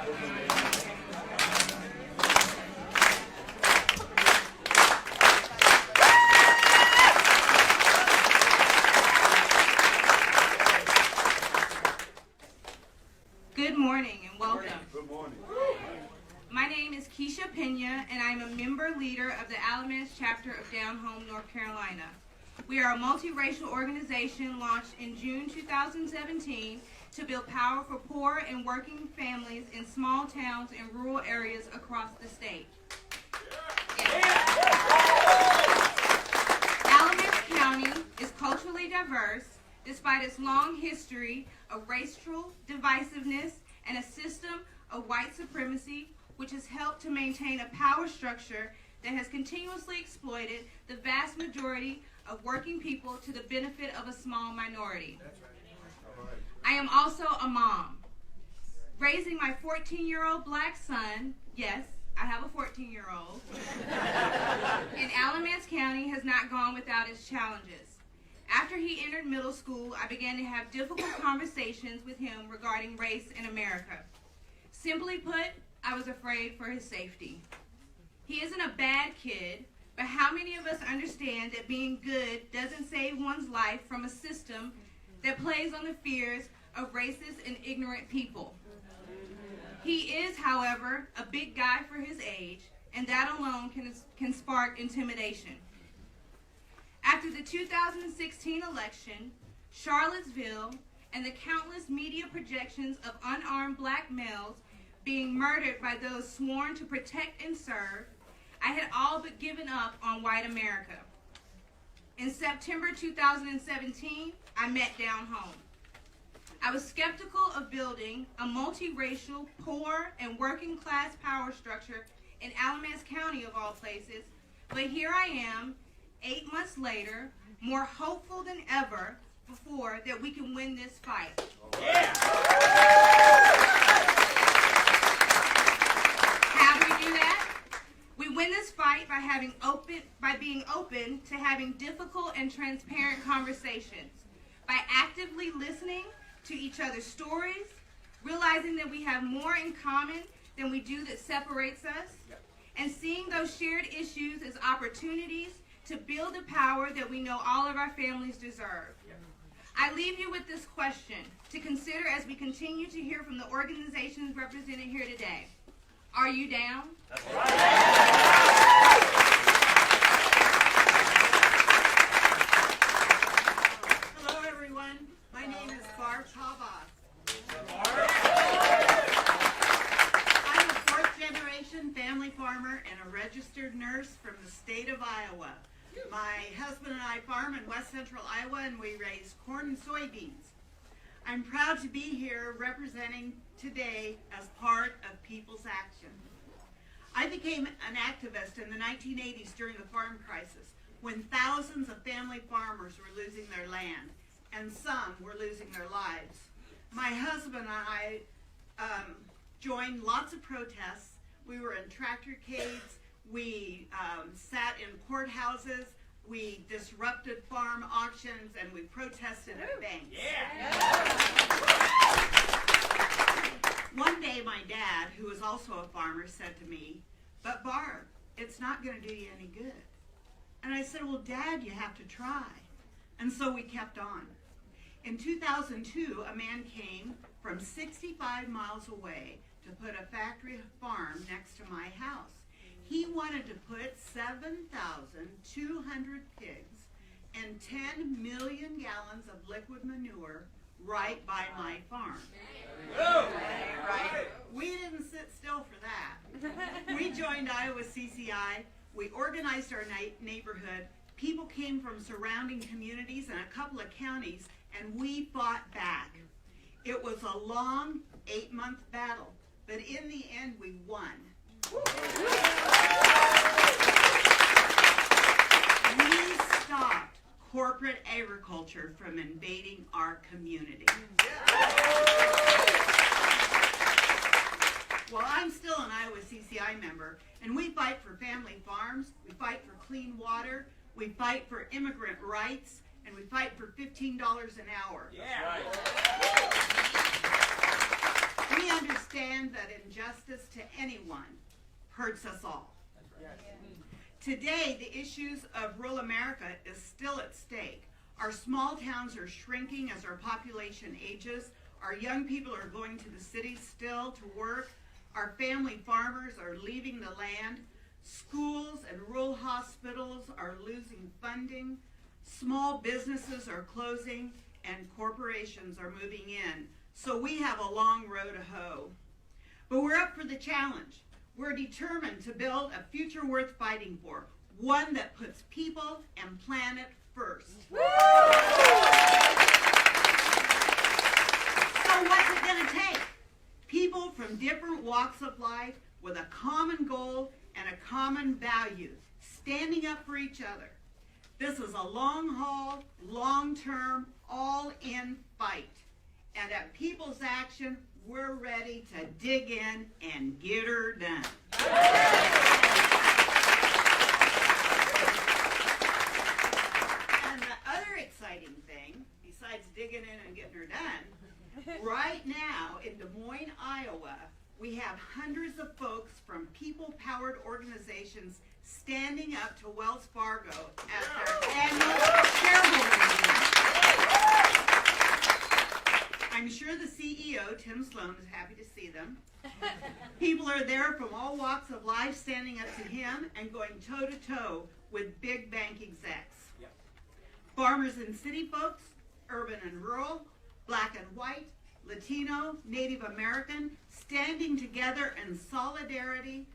Good morning and welcome. Good morning. My name is Kischa Peña, and I'm a member leader of the Alamance chapter of Down Home, North Carolina. We are a multiracial organization launched in June 2017 to build power for poor and working families in small towns and rural areas across the state. Alamance County is culturally diverse despite its long history of racial divisiveness and a system of white supremacy, which has helped to maintain a power structure that has continuously exploited the vast majority of working people to the benefit of a small minority. I am also a mom. Raising my 14-year-old black son, yes, I have a 14-year-old, in Alamance County has not gone without its challenges. After he entered middle school, I began to have difficult conversations with him regarding race in America. Simply put, I was afraid for his safety. He isn't a bad kid, but how many of us understand that being good doesn't save one's life from a system that plays on the fears of racist and ignorant people? He is, however, a big guy for his age, and that alone can spark intimidation. After the 2016 election, Charlottesville and the countless media projections of unarmed black males being murdered by those sworn to protect and serve, I had all but given up on white America. In September 2017, I met Down Home. I was skeptical of building a multiracial, poor, and working class power structure in Alamance County of all places, but here I am, 8 months later, more hopeful than ever before that we can win this fight. Yeah. How do we do that? We win this fight by being open to having difficult and transparent conversations, by actively listening to each other's stories, realizing that we have more in common than we do that separates us, and seeing those shared issues as opportunities to build the power that we know all of our families deserve. I leave you with this question to consider as we continue to hear from the organizations represented here today. Are you down? That's right. Hello, everyone. My name is Barb. I'm a fourth-generation family farmer and a registered nurse from the state of Iowa. My husband and I farm in west central Iowa, and we raise corn and soybeans. I'm proud to be here representing today as part of People's Action. I became an activist in the 1980s during the farm crisis, when thousands of family farmers were losing their land, and some were losing their lives. My husband and I joined lots of protests. We were in tractorcades. We sat in courthouses, we disrupted farm auctions, and we protested at banks. Yeah. One day my dad, who was also a farmer, said to me, "But Barb, it's not going to do you any good." And I said, "Well, Dad, you have to try." And so we kept on. In 2002, a man came from 65 miles away to put a factory farm next to my house. He wanted to put 7,200 pigs and 10 million gallons of liquid manure right by my farm. Right. We didn't sit still for that. We joined Iowa CCI. We organized our neighborhood. People came from surrounding communities and a couple of counties, and we fought back. It was a long 8-month battle, but in the end we won. We stopped corporate agriculture from invading our community. Well, I'm still an Iowa CCI member, and we fight for family farms, we fight for clean water, we fight for immigrant rights, and we fight for $15 an hour. Yeah. We understand that injustice to anyone hurts us all. Today, the issues of rural America is still at stake. Our small towns are shrinking as our population ages. Our young people are going to the cities still to work. Our family farmers are leaving the land. Schools and rural hospitals are losing funding. Small businesses are closing and corporations are moving in. So we have a long road to hoe. But we're up for the challenge. We're determined to build a future worth fighting for, one that puts people and planet first. Woo! So what's it going to take? People from different walks of life with a common goal and a common value, standing up for each other. This is a long-haul, long-term, all-in fight. And at People's Action, we're ready to dig in and get her done. And the other exciting thing, besides digging in and getting her done, right now in Des Moines, Iowa, we have hundreds of folks from people-powered organizations standing up to Wells Fargo at their annual shareholder meeting. I'm sure the CEO, Tim Sloan, is happy to see them. People are there from all walks of life standing up to him and going toe-to-toe with big bank execs. Yep. Farmers and city folks, urban and rural, black and white, Latino, Native American, standing together in solidarity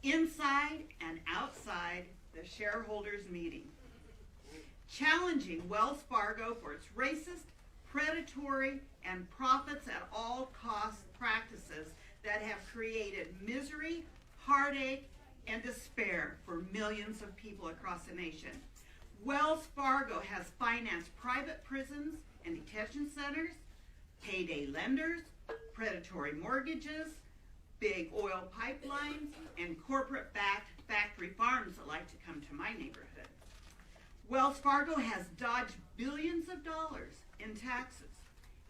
inside and outside the shareholders' meeting. Challenging Wells Fargo for its racist, predatory, and profits at all costs practices that have created misery, heartache, and despair for millions of people across the nation. Wells Fargo has financed private prisons and detention centers, payday lenders, predatory mortgages, big oil pipelines, and corporate-backed factory farms that like to come to my neighborhood. Wells Fargo has dodged billions of dollars in taxes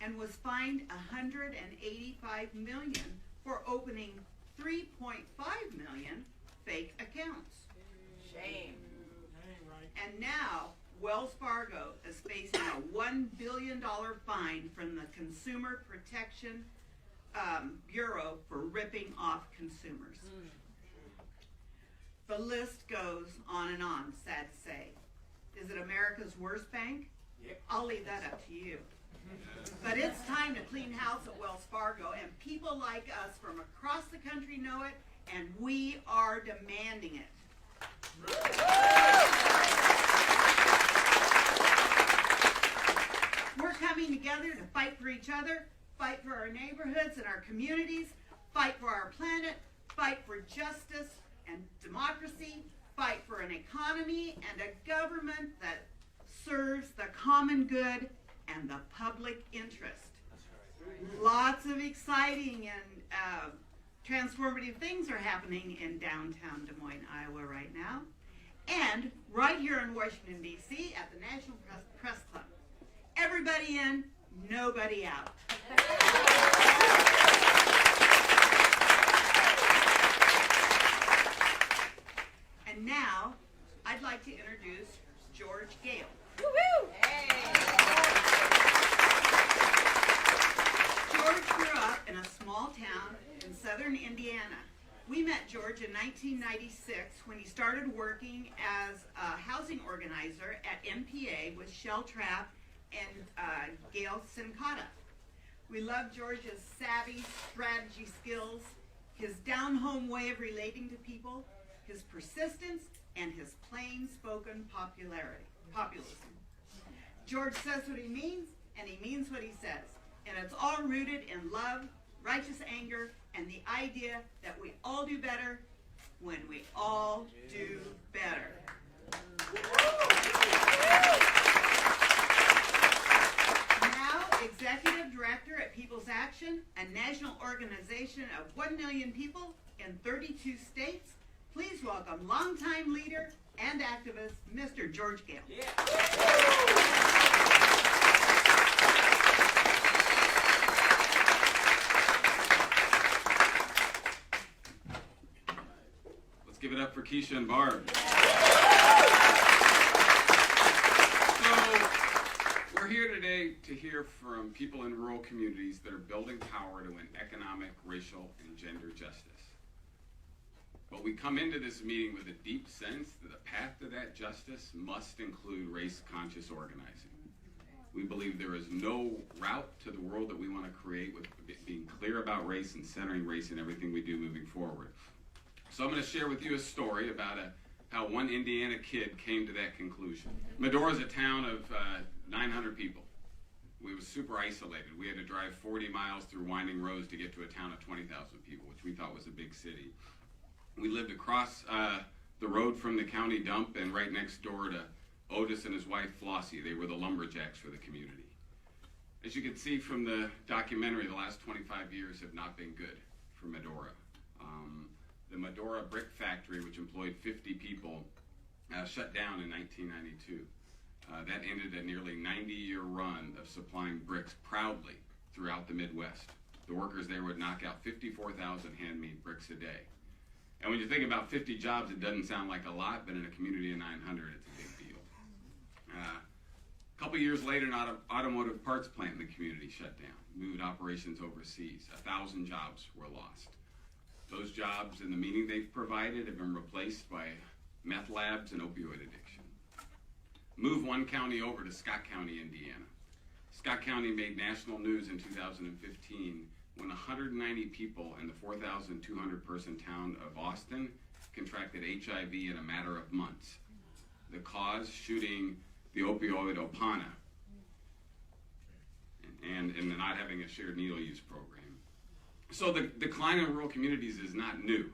and was fined $185 million for opening 3.5 million fake accounts. Shame. And now Wells Fargo is facing a $1 billion fine from the Consumer Protection Bureau for ripping off consumers. The list goes on and on, sad to say. Is it America's worst bank? Yep. I'll leave that up to you. But it's time to clean house at Wells Fargo, and people like us from across the country know it, and we are demanding it. We're coming together to fight for each other, fight for our neighborhoods and our communities, fight for our planet, fight for justice and democracy, fight for an economy and a government that serves the common good and the public interest. Lots of exciting and transformative things are happening in downtown Des Moines, Iowa right now, and right here in Washington, D.C. at the National Press Club. Everybody in, nobody out. And now, I'd like to introduce George Goehl. Woo-hoo! Hey. George grew up in a small town in southern Indiana. We met George in 1996 when he started working as a housing organizer at MPA with Shell Trap and Goehl Sincata. We love George's savvy strategy skills, his down-home way of relating to people, his persistence, and his plain-spoken populism. George says what he means, and he means what he says. And it's all rooted in love, righteous anger, and the idea that we all do better when we all do better. Now, Executive Director at People's Action, a national organization of 1 million people in 32 states, please welcome longtime leader and activist, Mr. George Goehl. Yeah. it up for Kischa and Barb. So, we're here today to hear from people in rural communities that are building power to win economic, racial, and gender justice. But we come into this meeting with a deep sense that the path to that justice must include race-conscious organizing. We believe there is no route to the world that we want to create with being clear about race and centering race in everything we do moving forward. So I'm going to share with you a story about how one Indiana kid came to that conclusion. Medora is a town of 900 people. We were super isolated. We had to drive 40 miles through winding roads to get to a town of 20,000 people, which we thought was a big city. We lived across the road from the county dump and right next door to Otis and his wife Flossie. They were the lumberjacks for the community. As you can see from the documentary, the last 25 years have not been good for Medora. The Medora Brick Factory, which employed 50 people, shut down in 1992. That ended a nearly 90-year run of supplying bricks proudly throughout the Midwest. The workers there would knock out 54,000 handmade bricks a day. And when you think about 50 jobs, it doesn't sound like a lot, but in a community of 900, it's a big deal. A couple years later, an automotive parts plant in the community shut down, moved operations overseas. 1,000 jobs were lost. Those jobs and the meaning they've provided have been replaced by meth labs and opioid addiction. Move one county over to Scott County, Indiana. Scott County made national news in 2015 when 190 people in the 4,200 person town of Austin contracted HIV in a matter of months. The cause, shooting the opioid Opana and not having a shared needle use program. So the decline in rural communities is not new.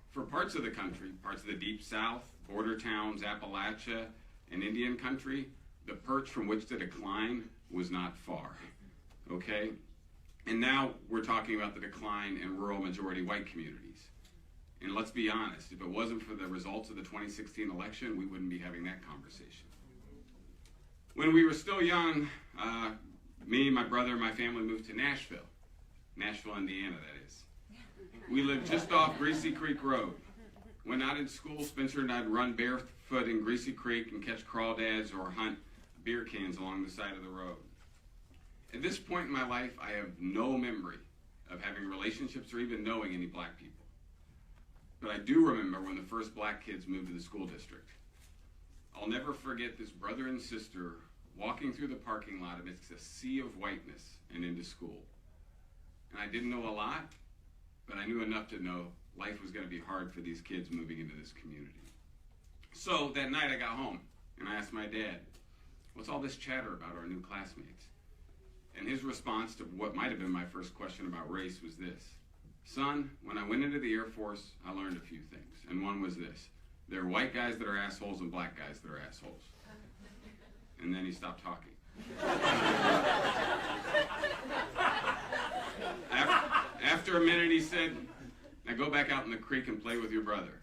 For parts of the country, parts of the Deep South, border towns, Appalachia, and Indian country, the perch from which to decline was not far, okay? And now we're talking about the decline in rural majority white communities. And let's be honest, if it wasn't for the results of the 2016 election, we wouldn't be having that conversation. When we were still young, me, my brother, and my family moved to Nashville, Indiana, that is. We lived just off Greasy Creek Road. When not in school, Spencer and I'd run barefoot in Greasy Creek and catch crawdads or hunt beer cans along the side of the road. At this point in my life, I have no memory of having relationships or even knowing any black people. But I do remember when the first black kids moved to the school district. I'll never forget this brother and sister walking through the parking lot amidst a sea of whiteness and into school. And I didn't know a lot, but I knew enough to know life was going to be hard for these kids moving into this community. So that night I got home and I asked my dad, what's all this chatter about our new classmates? And his response to what might have been my first question about race was this: son, when I went into the Air Force, I learned a few things. And one was this: there are white guys that are assholes and black guys that are assholes. And then he stopped talking. After a minute, he said, now go back out in the creek and play with your brother.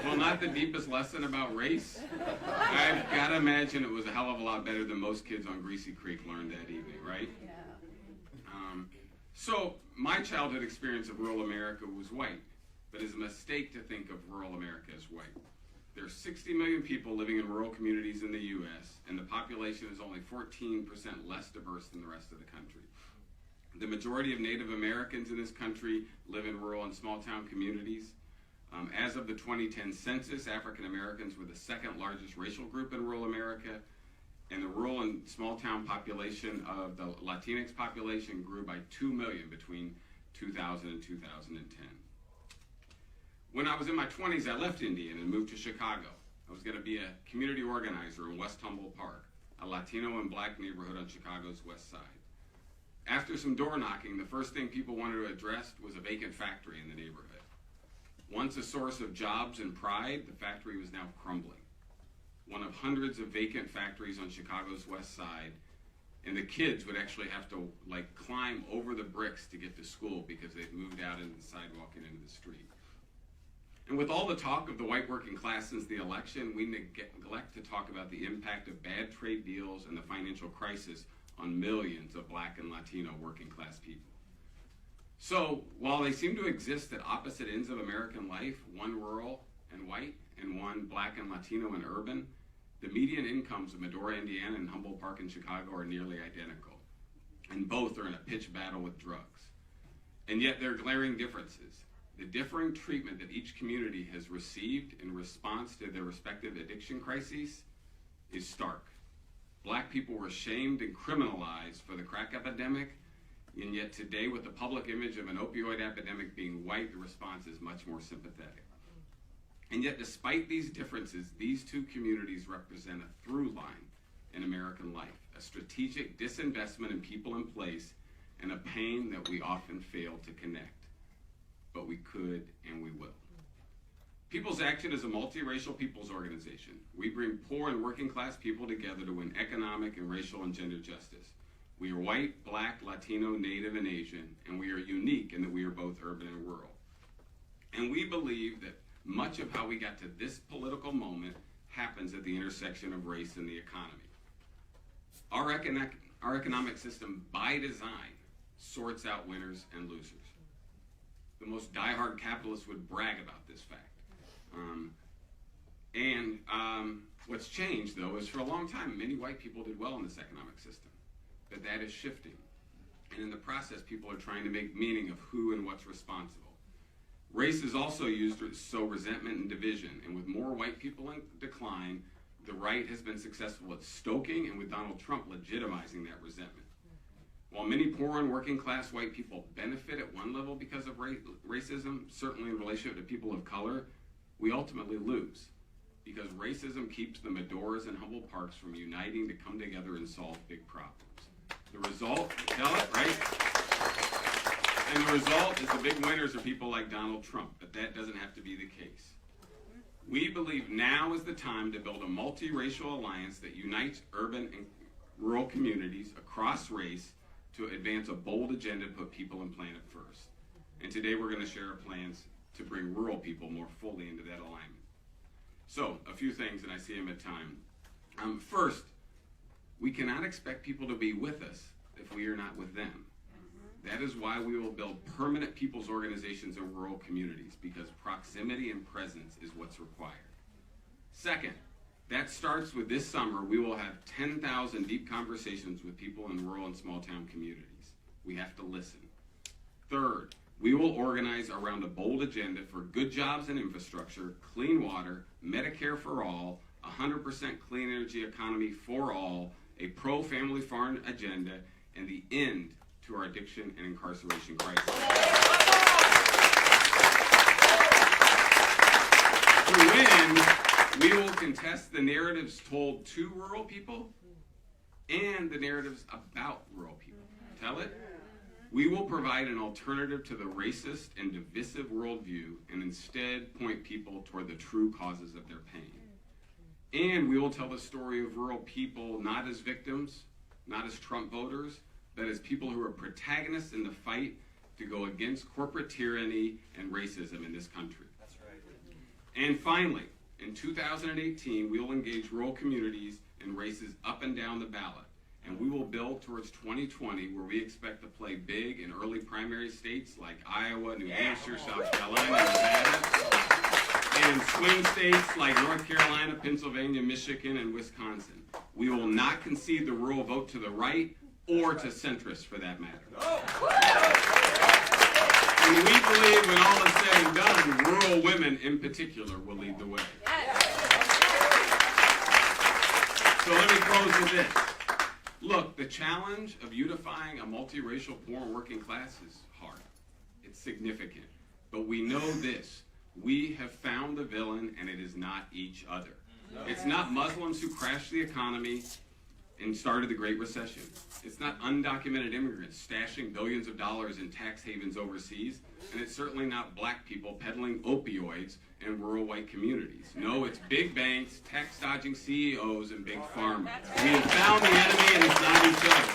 Well, not the deepest lesson about race. I've got to imagine it was a hell of a lot better than most kids on Greasy Creek learned that evening, right? Yeah. So my childhood experience of rural America was white, but it's a mistake to think of rural America as white. There are 60 million people living in rural communities in the U.S., and the population is only 14% less diverse than the rest of the country. The majority of Native Americans in this country live in rural and small-town communities. As of the 2010 census, African Americans were the second largest racial group in rural America, and the rural and small-town population of the Latinx population grew by 2 million between 2000 and 2010. When I was in my 20s, I left Indiana and moved to Chicago. I was going to be a community organizer in West Humboldt Park, a Latino and black neighborhood on Chicago's west side. After some door knocking, the first thing people wanted to address was a vacant factory in the neighborhood. Once a source of jobs and pride, the factory was now crumbling. One of hundreds of vacant factories on Chicago's west side, and the kids would actually have to climb over the bricks to get to school because they'd moved out into the sidewalk and into the street. And with all the talk of the white working class since the election, we neglect to talk about the impact of bad trade deals and the financial crisis on millions of black and Latino working class people. So while they seem to exist at opposite ends of American life, one rural and white, and one Black and Latino and urban, the median incomes of Medora, Indiana, and Humboldt Park in Chicago are nearly identical. And both are in a pitched battle with drugs. And yet there are glaring differences. The differing treatment that each community has received in response to their respective addiction crises is stark. Black people were shamed and criminalized for the crack epidemic, and yet today, with the public image of an opioid epidemic being white, the response is much more sympathetic. And yet, despite these differences, these two communities represent a through line in American life, a strategic disinvestment in people in place, and a pain that we often fail to connect. But we could and we will. People's Action is a multiracial people's organization. We bring poor and working class people together to win economic and racial and gender justice. We are white, Black, Latino, Native, and Asian, and we are unique in that we are both urban and rural. And we believe that much of how we got to this political moment happens at the intersection of race and the economy. Our economic system, by design, sorts out winners and losers. The most diehard capitalists would brag about this fact. What's changed, though, is for a long time, many white people did well in this economic system. But that is shifting. And in the process, people are trying to make meaning of who and what's responsible. Race is also used to sow resentment and division. And with more white people in decline, the right has been successful at stoking and with Donald Trump legitimizing that resentment. While many poor and working class white people benefit at one level because of racism, certainly in relationship to people of color, we ultimately lose. Because racism keeps the Medoras and Humboldt Parks from uniting to come together and solve big problems. The result, tell it, right? And the result is the big winners are people like Donald Trump, but that doesn't have to be the case. We believe now is the time to build a multiracial alliance that unites urban and rural communities across race to advance a bold agenda to put people and planet first. And today we're going to share our plans to bring rural people more fully into that alignment. So, a few things, and I see them at time. First, we cannot expect people to be with us if we are not with them. That is why we will build permanent people's organizations in rural communities, because proximity and presence is what's required. Second, that starts with this summer, we will have 10,000 deep conversations with people in rural and small town communities. We have to listen. Third, we will organize around a bold agenda for good jobs and infrastructure, clean water, Medicare for all, 100% clean energy economy for all, a pro-family farm agenda, and the end to our addiction and incarceration crisis. To win, we will contest the narratives told to rural people and the narratives about rural people. Tell it. We will provide an alternative to the racist and divisive worldview and instead point people toward the true causes of their pain. And we will tell the story of rural people not as victims, not as Trump voters, but as people who are protagonists in the fight to go against corporate tyranny and racism in this country. That's right. And finally, in 2018, we will engage rural communities in races up and down the ballot. And we will build towards 2020, where we expect to play big in early primary states like Iowa, New Hampshire, South Carolina, Nevada, and swing states like North Carolina, Pennsylvania, Michigan, and Wisconsin. We will not concede the rural vote to the right or to centrists, for that matter. And we believe, when all is said and done, rural women in particular will lead the way. So let me close with this. Look, the challenge of unifying a multiracial poor and working class is hard. It's significant. But we know this. We have found the villain, and it is not each other. It's not Muslims who crashed the economy and started the Great Recession. It's not undocumented immigrants stashing billions of dollars in tax havens overseas. And it's certainly not black people peddling opioids in rural white communities. No, it's big banks, tax-dodging CEOs, and big pharma. We have found the enemy, and it's not each other.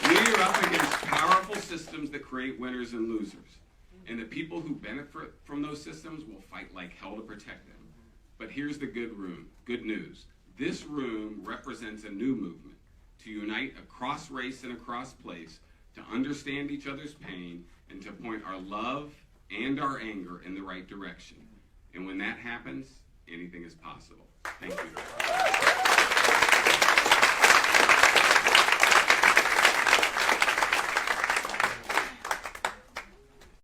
We are up against powerful systems that create winners and losers. And the people who benefit from those systems will fight like hell to protect them. But here's the good news. This room represents a new movement to unite across race and across place, to understand each other's pain, and to point our love and our anger in the right direction. And when that happens, anything is possible. Thank you.